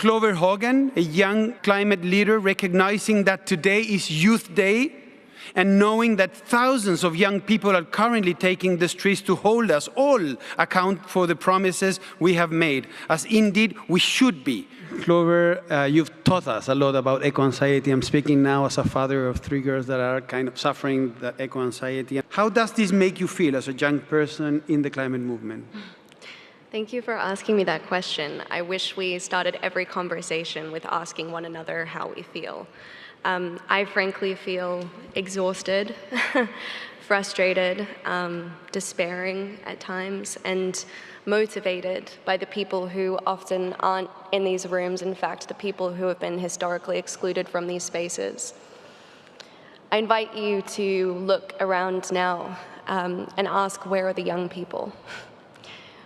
Clover Hogan, a young climate leader, recognizing that today is Youth Day, and knowing that thousands of young people are currently taking the streets to hold us all account for the promises we have made, as indeed we should be. Clover, you've taught us a lot about eco-anxiety. I'm speaking now as a father of 3 girls that are kind of suffering the eco-anxiety. How does this make you feel as a young person in the climate movement? Thank you for asking me that question. I wish we started every conversation with asking one another how we feel. I frankly feel exhausted, frustrated, despairing at times, and motivated by the people who often aren't in these rooms, in fact, the people who have been historically excluded from these spaces. I invite you to look around now and ask, where are the young people?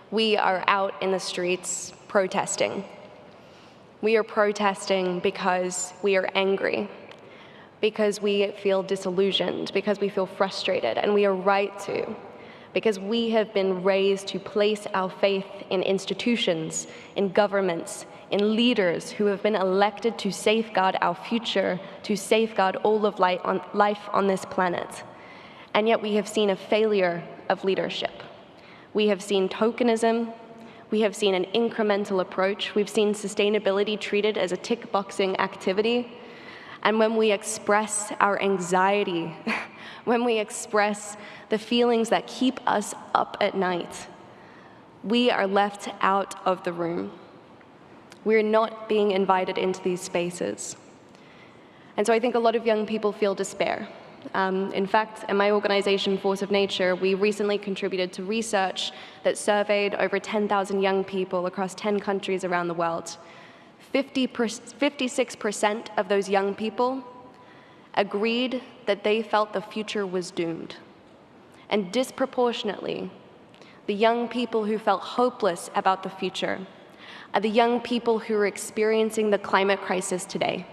We are out in the streets protesting. We are protesting because we are angry, because we feel disillusioned, because we feel frustrated, and we are right to, because we have been raised to place our faith in institutions, in governments, in leaders who have been elected to safeguard our future, to safeguard all of life on this planet. And yet we have seen a failure of leadership. We have seen tokenism. We have seen an incremental approach. We've seen sustainability treated as a tick-boxing activity. And when we express our anxiety, when we express the feelings that keep us up at night, we are left out of the room. We're not being invited into these spaces. And so I think a lot of young people feel despair. In fact, in my organization, Force of Nature, we recently contributed to research that surveyed over 10,000 young people across 10 countries around the world. 56% of those young people agreed that they felt the future was doomed. And disproportionately, the young people who felt hopeless about the future are the young people who are experiencing the climate crisis today,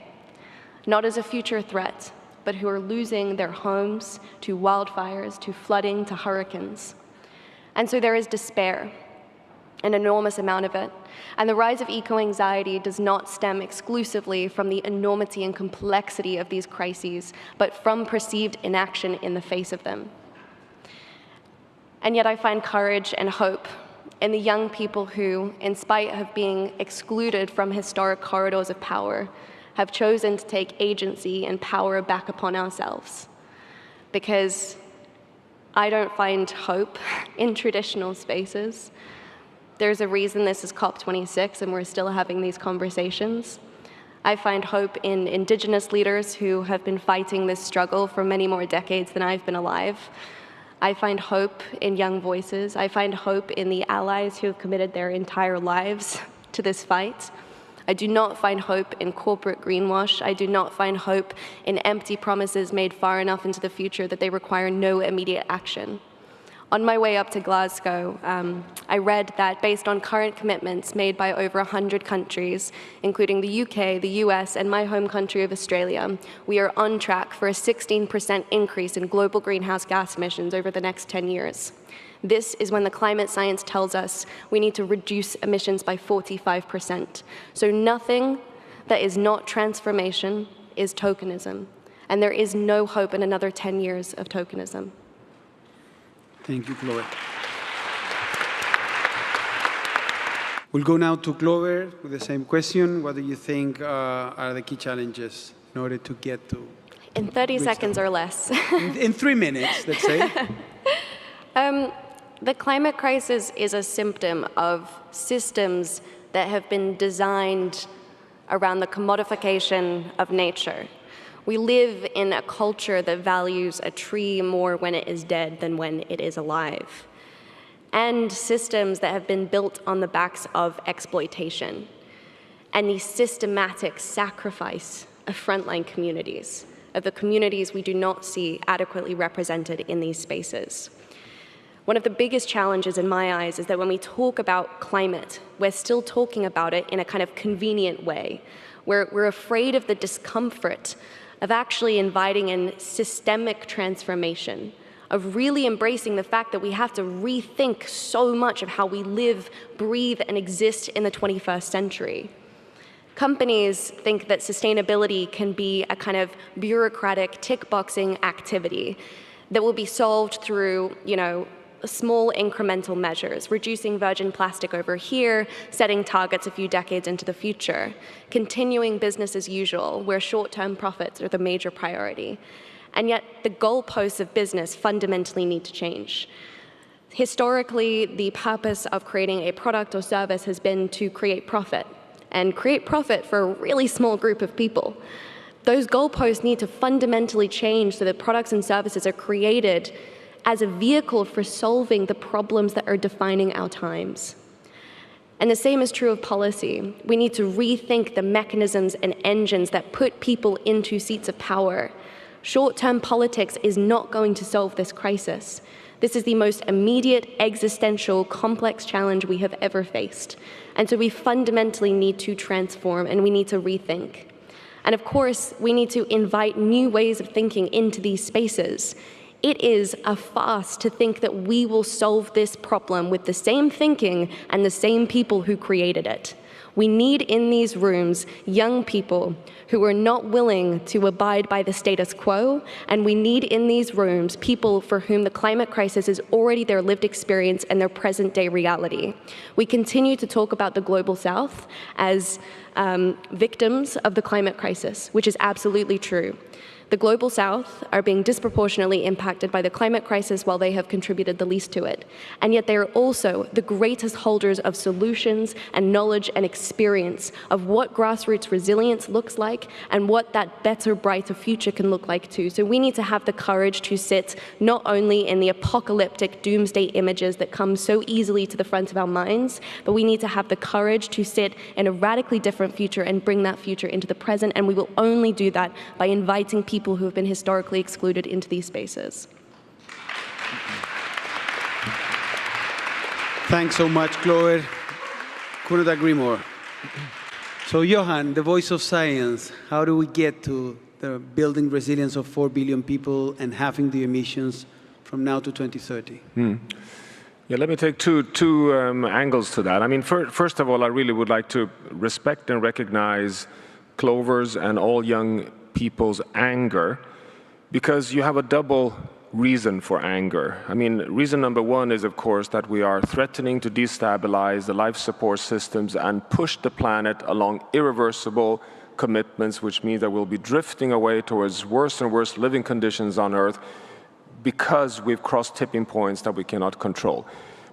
not as a future threat, but who are losing their homes to wildfires, to flooding, to hurricanes. And so there is despair, an enormous amount of it. And the rise of eco-anxiety does not stem exclusively from the enormity and complexity of these crises, but from perceived inaction in the face of them. And yet I find courage and hope in the young people who, in spite of being excluded from historic corridors of power, have chosen to take agency and power back upon ourselves. Because I don't find hope in traditional spaces. There's a reason this is COP26 and we're still having these conversations. I find hope in indigenous leaders who have been fighting this struggle for many more decades than I've been alive. I find hope in young voices. I find hope in the allies who have committed their entire lives to this fight. I do not find hope in corporate greenwash. I do not find hope in empty promises made far enough into the future that they require no immediate action. On my way up to Glasgow, I read that based on current commitments made by over 100 countries, including the UK, the US, and my home country of Australia, we are on track for a 16% increase in global greenhouse gas emissions over the next 10 years. This is when the climate science tells us we need to reduce emissions by 45%. So nothing that is not transformation is tokenism. And there is no hope in another 10 years of tokenism. Thank you, Clover. We'll go now to Clover with the same question. What do you think are the key challenges in order to get to? In 30 seconds or less. in 3 minutes, let's say. The climate crisis is a symptom of systems that have been designed around the commodification of nature. We live in a culture that values a tree more when it is dead than when it is alive. And systems that have been built on the backs of exploitation and the systematic sacrifice of frontline communities, of the communities we do not see adequately represented in these spaces. One of the biggest challenges in my eyes is that when we talk about climate, we're still talking about it in a kind of convenient way. We're afraid of the discomfort of actually inviting in systemic transformation, of really embracing the fact that we have to rethink so much of how we live, breathe, and exist in the 21st century. Companies think that sustainability can be a kind of bureaucratic tick-boxing activity that will be solved through, small incremental measures, reducing virgin plastic over here, setting targets a few decades into the future, continuing business as usual, where short-term profits are the major priority. And yet, the goalposts of business fundamentally need to change. Historically, the purpose of creating a product or service has been to create profit, and create profit for a really small group of people. Those goalposts need to fundamentally change so that products and services are created as a vehicle for solving the problems that are defining our times. And the same is true of policy. We need to rethink the mechanisms and engines that put people into seats of power. Short-term politics is not going to solve this crisis. This is the most immediate, existential, complex challenge we have ever faced. And so we fundamentally need to transform, and we need to rethink. And of course, we need to invite new ways of thinking into these spaces. It is a farce to think that we will solve this problem with the same thinking and the same people who created it. We need in these rooms young people who are not willing to abide by the status quo, and we need in these rooms people for whom the climate crisis is already their lived experience and their present-day reality. We continue to talk about the Global South as victims of the climate crisis, which is absolutely true. The Global South are being disproportionately impacted by the climate crisis while they have contributed the least to it. And yet they are also the greatest holders of solutions and knowledge and experience of what grassroots resilience looks like and what that better, brighter future can look like too. So we need to have the courage to sit not only in the apocalyptic doomsday images that come so easily to the front of our minds, but we need to have the courage to sit in a radically different future and bring that future into the present. And we will only do that by inviting people who have been historically excluded into these spaces. Thanks so much, Chloe. Couldn't agree more. So, Johan, the voice of science, how do we get to the building resilience of 4 billion people and halving the emissions from now to 2030? Yeah, let me take two angles to that. I mean, first of all, I really would like to respect and recognize Clover's and all young people's anger, because you have a double reason for anger. I mean, reason number one is, of course, that we are threatening to destabilize the life support systems and push the planet along irreversible commitments, which means that we'll be drifting away towards worse and worse living conditions on Earth because we've crossed tipping points that we cannot control.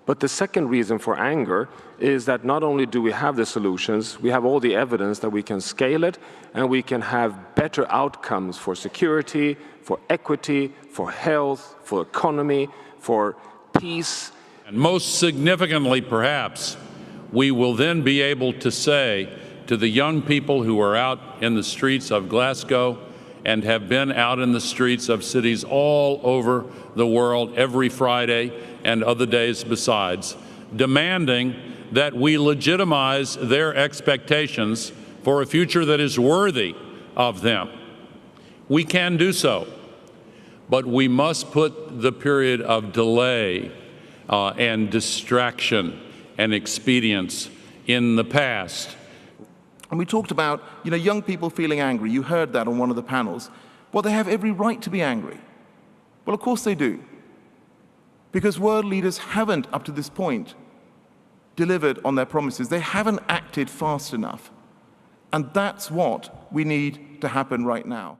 But the second reason for anger is that not only do we have the solutions, we have all the evidence that we can scale it and we can have better outcomes for security, for equity, for health, for economy, for peace. And most significantly, perhaps, we will then be able to say to the young people who are out in the streets of Glasgow and have been out in the streets of cities all over the world every Friday and other days besides, demanding that we legitimize their expectations for a future that is worthy of them. We can do so, but we must put the period of delay and distraction and expedience in the past. And we talked about, young people feeling angry. You heard that on one of the panels. Well, they have every right to be angry. Well, of course they do. Because world leaders haven't, up to this point, delivered on their promises. They haven't acted fast enough. And that's what we need to happen right now.